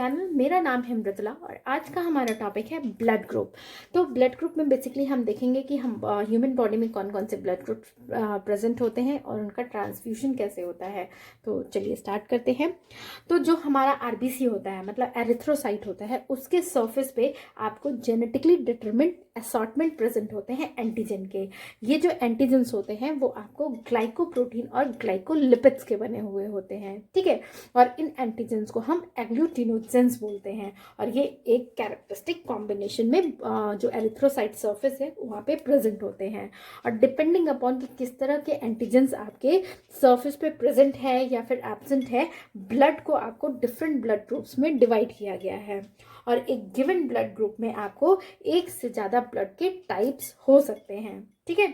Channel. मेरा नाम है मृदुला और आज का हमारा टॉपिक है ब्लड ग्रुप। तो ब्लड ग्रुप में बेसिकली हम देखेंगे कि हम ह्यूमन बॉडी में कौन कौन से ब्लड ग्रुप प्रेजेंट होते हैं और उनका ट्रांसफ्यूजन कैसे होता है। तो चलिए स्टार्ट करते हैं। तो जो हमारा आरबीसी होता है, मतलब एरिथ्रोसाइट होता है, उसके सरफेस पे आपको जेनेटिकली डिटरमिन्ड असॉर्टमेंट प्रेजेंट होते हैं एंटीजन के। ये जो एंटीजन्स होते हैं वो आपको ग्लाइकोप्रोटीन और ग्लाइकोलिपिड्स के बने हुए होते हैं, ठीक है। और इन एंटीजन्स को हम एग्लूटिनोजेंस बोलते हैं और ये एक कैरेक्टरिस्टिक कॉम्बिनेशन में जो एरिथ्रोसाइट सरफेस है वहाँ पे प्रेजेंट होते हैं। और डिपेंडिंग अपॉन कि किस तरह के एंटीजन्स आपके सरफेस पे प्रेजेंट है या फिर एब्सेंट है, ब्लड को आपको डिफरेंट ब्लड ग्रुप्स में डिवाइड किया गया है। और एक गिवन ब्लड ग्रुप में आपको एक से ज़्यादा ब्लड के टाइप्स हो सकते हैं, ठीक है।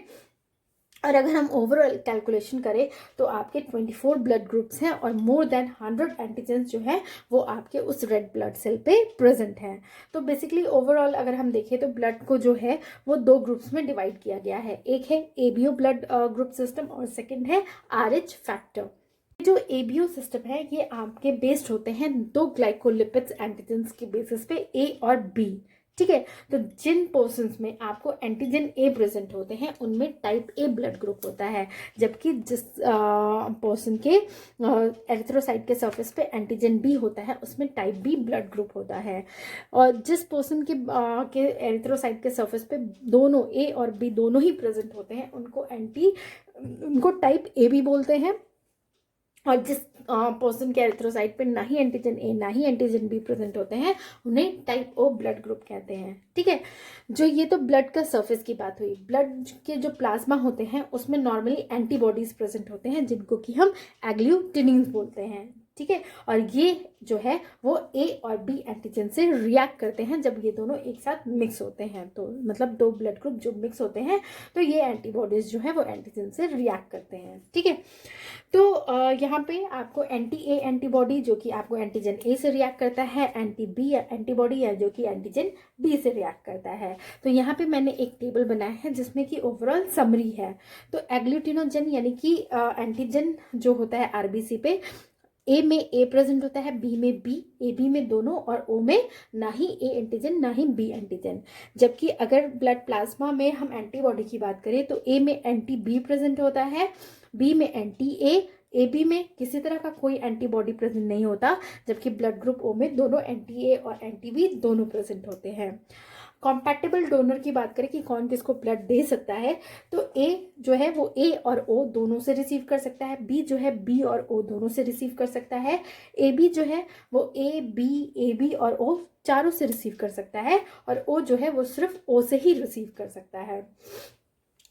और अगर हम ओवरऑल कैलकुलेशन करें तो आपके 24 ब्लड ग्रुप्स हैं और मोर देन 100 एंटीजन्स जो है वो आपके उस रेड ब्लड सेल पे प्रेजेंट हैं। तो बेसिकली ओवरऑल अगर हम देखें तो ब्लड को जो है वो दो ग्रुप्स में डिवाइड किया गया है। एक है एबीओ ब्लड ग्रुप सिस्टम और सेकंड है आरएच फैक्टर। जो एबीओ सिस्टम है ये आपके बेस्ड होते हैं दो ग्लाइकोलिपिड्स एंटीजन्स के बेसिस पे ए और बी, ठीक है। तो जिन पर्सन्स में आपको एंटीजन ए प्रेजेंट होते हैं उनमें टाइप ए ब्लड ग्रुप होता है, जबकि जिस पर्सन के एरिथ्रोसाइट के सरफेस पे एंटीजन बी होता है उसमें टाइप बी ब्लड ग्रुप होता है। और जिस पर्सन के एरिथ्रोसाइट के सरफेस पे दोनों ए और बी दोनों ही प्रेजेंट होते हैं उनको टाइप ए बी बोलते हैं। और जिस पर्सन के एरिथ्रोसाइट पे ना ही एंटीजन ए ना ही एंटीजन बी प्रेजेंट होते हैं उन्हें टाइप ओ ब्लड ग्रुप कहते हैं, ठीक है। जो ये तो ब्लड का सरफेस की बात हुई। ब्लड के जो प्लाज्मा होते हैं उसमें नॉर्मली एंटीबॉडीज प्रेजेंट होते हैं जिनको कि हम एग्लूटिनिन्स बोलते हैं, ठीक है। और ये जो है वो ए और बी एंटीजन से रिएक्ट करते हैं जब ये दोनों एक साथ मिक्स होते हैं। तो मतलब दो ब्लड ग्रुप जो मिक्स होते हैं तो ये एंटीबॉडीज जो है वो एंटीजन से रिएक्ट करते हैं, ठीक है। तो यहाँ पे आपको एंटी ए एंटीबॉडी जो कि आपको एंटीजन ए से रिएक्ट करता है, एंटी बी एंटीबॉडी है जो कि एंटीजन बी से रिएक्ट करता है। तो यहाँ पे मैंने एक टेबल बनाया है जिसमें कि ओवरऑल समरी है। तो एग्लूटिनोजन यानी कि एंटीजन जो होता है आरबीसी पे, ए में ए प्रेजेंट होता है, बी में बी, ए बी में दोनों और ओ में ना ही ए एंटीजन ना ही बी एंटीजन। जबकि अगर ब्लड प्लाज्मा में हम एंटीबॉडी की बात करें तो ए में एंटी बी प्रेजेंट होता है, बी में एंटी ए बी में किसी तरह का कोई एंटीबॉडी प्रेजेंट नहीं होता, जबकि ब्लड ग्रुप ओ में दोनों एंटी ए और एंटी बी दोनों प्रेजेंट होते हैं। कॉम्पैटिबल डोनर की बात करें कि कौन किसको ब्लड दे सकता है, तो ए जो है वो ए और ओ दोनों से रिसीव कर सकता है, बी जो है बी और ओ दोनों से रिसीव कर सकता है, ए बी जो है वो ए बी और ओ चारों से रिसीव कर सकता है, और ओ जो है वो सिर्फ ओ से ही रिसीव कर सकता है।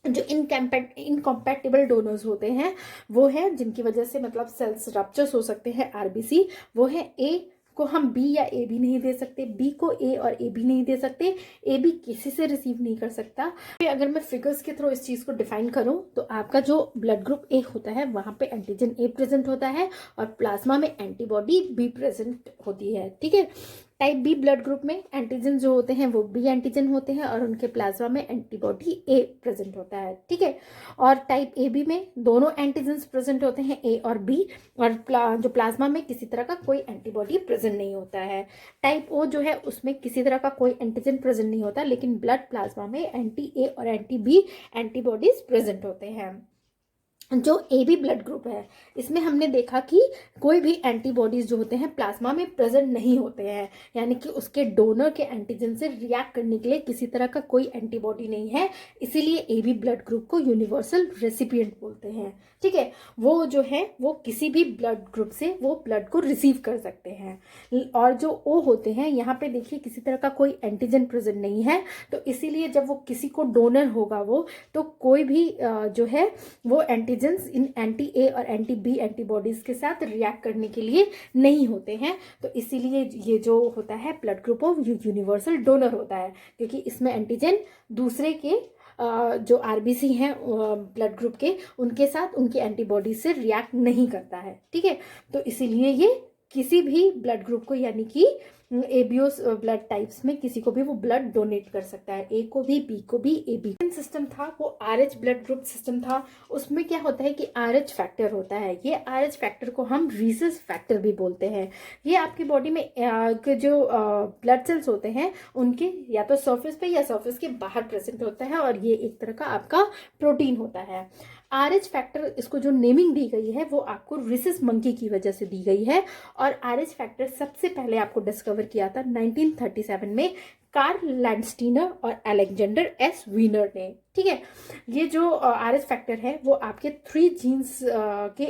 जो इनकम्पैटिबल डोनर्स होते हैं वो है जिनकी वजह से मतलब सेल्स रप्चर्स हो सकते हैं आरबीसी, वो है ए को हम बी या ए बी नहीं दे सकते, बी को ए और ए बी नहीं दे सकते, ए बी किसी से रिसीव नहीं कर सकता। अगर मैं फिगर्स के थ्रू इस चीज़ को डिफाइन करूं तो आपका जो ब्लड ग्रुप ए होता है वहाँ पे एंटीजन ए प्रेजेंट होता है और प्लाज्मा में एंटीबॉडी बी प्रेजेंट होती है, ठीक है। टाइप बी ब्लड ग्रुप में एंटीजन जो होते हैं वो बी एंटीजन होते हैं और उनके प्लाज्मा में एंटीबॉडी ए प्रेजेंट होता है, ठीक है। और टाइप ए बी में दोनों एंटीजन्स प्रेजेंट होते हैं ए और बी, और जो प्लाज्मा में किसी तरह का कोई एंटीबॉडी प्रेजेंट नहीं होता है। टाइप ओ जो है उसमें किसी तरह का कोई एंटीजन प्रेजेंट नहीं होता, लेकिन ब्लड प्लाज्मा में एंटी ए और एंटी बी एंटीबॉडीज प्रेजेंट होते हैं। जो ए बी ब्लड ग्रुप है इसमें हमने देखा कि कोई भी एंटीबॉडीज जो होते हैं प्लाज्मा में प्रेजेंट नहीं होते हैं, यानी कि उसके डोनर के एंटीजन से रिएक्ट करने के लिए किसी तरह का कोई एंटीबॉडी नहीं है, इसीलिए ए बी ब्लड ग्रुप को यूनिवर्सल रेसिपिएंट बोलते हैं, ठीक है। वो जो है वो किसी भी ब्लड ग्रुप से वो ब्लड को रिसीव कर सकते हैं। और जो ओ होते हैं यहाँ पे देखिए किसी तरह का कोई एंटीजन प्रेजेंट नहीं है, तो इसीलिए जब वो किसी को डोनर होगा वो तो कोई भी जो है वो इन एंटी ए और एंटी बी एंटीबॉडीज के साथ रिएक्ट करने के लिए नहीं होते हैं। तो इसीलिए ये जो होता है blood group of universal donor होता है, क्योंकि इसमें एंटीजन दूसरे के जो आरबीसी हैं ब्लड ग्रुप के उनके साथ उनकी एंटीबॉडी से रिएक्ट नहीं करता है, ठीक है। तो इसीलिए ये किसी भी ब्लड ग्रुप को यानी कि एबीओ ब्लड टाइप्स में किसी को भी वो ब्लड डोनेट कर सकता है, ए को भी, बी को भी, ए बी। सिस्टम था वो आरएच ब्लड ग्रुप सिस्टम था। उसमें क्या होता है कि आरएच फैक्टर होता है, ये आरएच फैक्टर को हम रीसस फैक्टर भी बोलते हैं। ये आपकी बॉडी में जो ब्लड सेल्स होते हैं उनके या तो सरफेस पे या सरफेस के बाहर प्रेजेंट होता है, और ये एक तरह का आपका प्रोटीन होता है। आरएच फैक्टर, इसको जो नेमिंग दी गई है वो आपको रिसिस मंकी की वजह से दी गई है। और आरएच फैक्टर सबसे पहले आपको डिस्कवर किया था 1937 में कार्ल लैंडस्टीनर और अलेक्जेंडर एस वीनर ने। ठीक है, ये जो आरएच फैक्टर है वो आपके 3 जीन्स के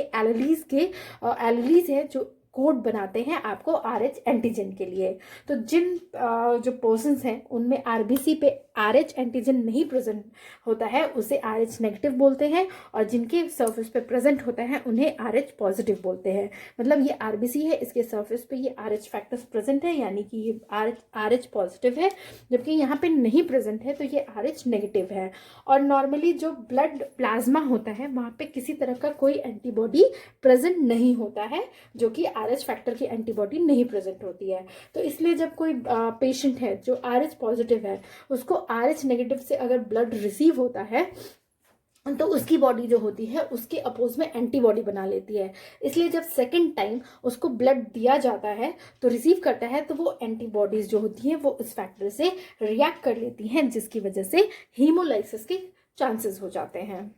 एलिलीज है जो कोड बनाते हैं आपको आरएच एंटीजन के लिए। तो जिन जो पर्सन्स हैं उनमें आरबीसी पे आरएच एंटीजन नहीं प्रेजेंट होता है उसे आरएच नेगेटिव बोलते हैं, और जिनके सरफेस पे प्रेजेंट होता है उन्हें आरएच पॉजिटिव बोलते हैं। मतलब ये आरबीसी है, इसके सरफेस पे ये आरएच फैक्टर्स प्रेजेंट है, यानी कि ये आरएच पॉजिटिव है, जबकि यहाँ पे नहीं प्रेजेंट है तो ये आरएच नेगेटिव है। और नॉर्मली जो ब्लड प्लाज्मा होता है वहाँ पे किसी तरह का कोई एंटीबॉडी प्रेजेंट नहीं होता है, जो कि आरएच फैक्टर की एंटीबॉडी नहीं प्रेजेंट होती है। तो इसलिए जब कोई पेशेंट है जो आरएच पॉजिटिव है, उसको आरएच नेगेटिव से अगर ब्लड रिसीव होता है तो उसकी बॉडी जो होती है उसके अपोज में एंटीबॉडी बना लेती है। इसलिए जब सेकंड टाइम उसको ब्लड दिया जाता है तो रिसीव करता है, तो वो एंटीबॉडीज जो होती हैं वो इस फैक्टर से रिएक्ट कर लेती हैं, जिसकी वजह से हीमोलाइसिस के चांसेस हो जाते हैं।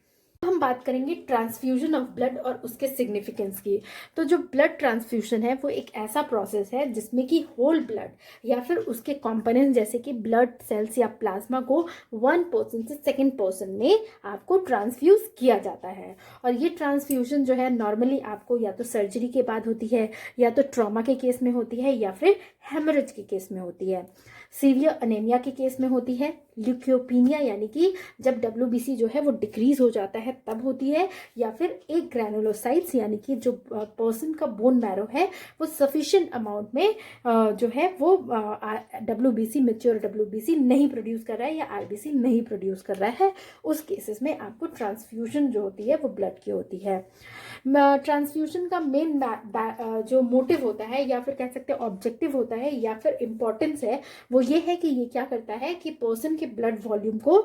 हम बात करेंगे ट्रांसफ्यूजन ऑफ ब्लड और उसके सिग्निफिकेंस की। तो जो ब्लड ट्रांसफ्यूजन है वो एक ऐसा प्रोसेस है जिसमें कि होल ब्लड या फिर उसके कंपोनेंट जैसे कि ब्लड सेल्स या प्लाज्मा को 1 पर्सन से सेकेंड पर्सन में आपको ट्रांसफ्यूज किया जाता है। और ये ट्रांसफ्यूजन जो है नॉर्मली आपको या तो सर्जरी के बाद होती है, या तो ट्रॉमा के केस में होती है, या फिर हेमरेज के केस में होती है। सीवियर अनेमिया के केस में होती है, ल्यूकोपिनिया यानी कि जब WBC जो है वो डिक्रीज हो जाता है तब होती है, या फिर एक ग्रैनुलोसाइट्स यानी कि जो पर्सन का बोन मैरो है वो सफिशिएंट अमाउंट में जो है वो WBC मैच्योर WBC नहीं प्रोड्यूस कर रहा है या RBC नहीं प्रोड्यूस कर रहा है, उस केसेस में आपको ट्रांसफ्यूजन जो होती है वो ब्लड की होती है। ट्रांसफ्यूजन का मेन जो मोटिव होता है या फिर कह सकते हैं ऑब्जेक्टिव होता है या फिर इम्पोर्टेंस है वो ये है कि ये क्या करता है कि पर्सन के ब्लड वॉल्यूम को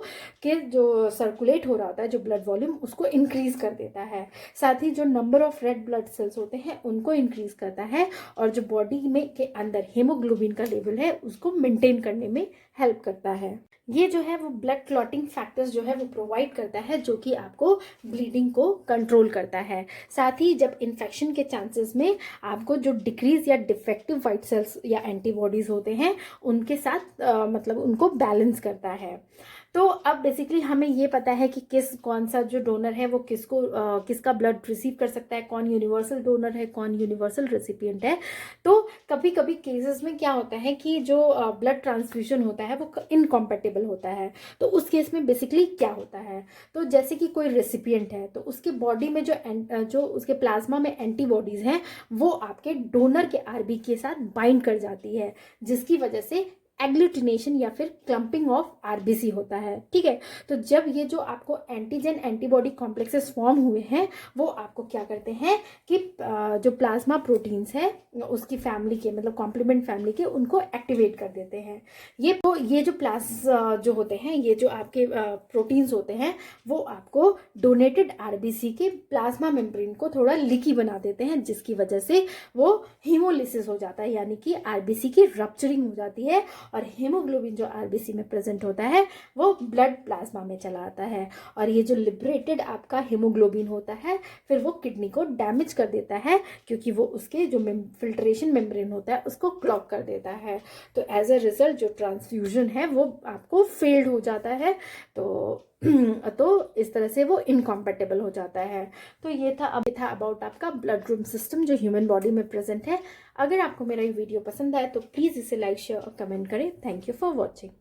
के जो सर्कुलेट हो रहा होता है जो ब्लड वॉल्यूम उसको इंक्रीज कर देता है। साथ ही जो number of red blood cells होते हैं उनको इंक्रीज करता है, और जो बॉडी में के अंदर हीमोग्लोबिन का लेवल है उसको मेंटेन करने में हेल्प करता है। ये जो है वो ब्लड क्लॉटिंग फैक्टर्स जो है वो प्रोवाइड करता है, जो कि आपको ब्लीडिंग को कंट्रोल करता है। साथ ही जब इन्फेक्शन के चांसेस में आपको जो डिक्रीज या डिफेक्टिव वाइट सेल्स या एंटीबॉडीज होते हैं उनके साथ मतलब उनको बैलेंस करता है। तो अब बेसिकली हमें ये पता है कि कौन सा जो डोनर है वो किसका ब्लड रिसीव कर सकता है, कौन यूनिवर्सल डोनर है, कौन यूनिवर्सल रेसिपिएंट है। तो कभी कभी केसेस में क्या होता है कि जो ब्लड ट्रांसफ्यूजन होता है वो इनकॉम्पेटेबल होता है। तो उस केस में बेसिकली क्या होता है, तो जैसे कि कोई रेसिपिएंट है तो उसके बॉडी में जो उसके प्लाज्मा में एंटीबॉडीज हैं वो आपके डोनर के आरबी के साथ बाइंड कर जाती है, जिसकी वजह से एग्लूटिनेशन या फिर क्लम्पिंग ऑफ आरबीसी होता है। ठीक है, तो जब ये जो आपको एंटीजन एंटीबॉडी कॉम्प्लेक्सेस फॉर्म हुए हैं वो आपको क्या करते हैं कि जो प्लाज्मा प्रोटीन्स है उसकी फैमिली के मतलब कॉम्प्लीमेंट फैमिली के उनको एक्टिवेट कर देते हैं। ये जो जो होते हैं ये जो आपके प्रोटीन्स होते हैं वो आपको डोनेटेड आरबीसी के प्लाज्मा मेम्ब्रेन को थोड़ा लीकी बना देते हैं, जिसकी वजह से वो हीमोलिसिस हो जाता है, यानी कि आरबीसी की रप्चरिंग हो जाती है और हीमोग्लोबिन जो आरबीसी में प्रेजेंट होता है वो ब्लड प्लाज्मा में चला आता है। और ये जो लिबरेटेड आपका हीमोग्लोबिन होता है फिर वो किडनी को डैमेज कर देता है, क्योंकि वो उसके जो फिल्ट्रेशन मेम्ब्रेन होता है उसको क्लॉग कर देता है। तो एज अ रिजल्ट जो ट्रांसफ्यूजन है वो आपको फेल्ड हो जाता है, तो इस तरह से वो इनकॉम्पेटेबल हो जाता है। तो ये था अबाउट आपका ब्लड ग्रुप सिस्टम जो ह्यूमन बॉडी में प्रेजेंट है। अगर आपको मेरा ये वीडियो पसंद आए तो प्लीज़ इसे लाइक शेयर और कमेंट करें। Thank you for watching.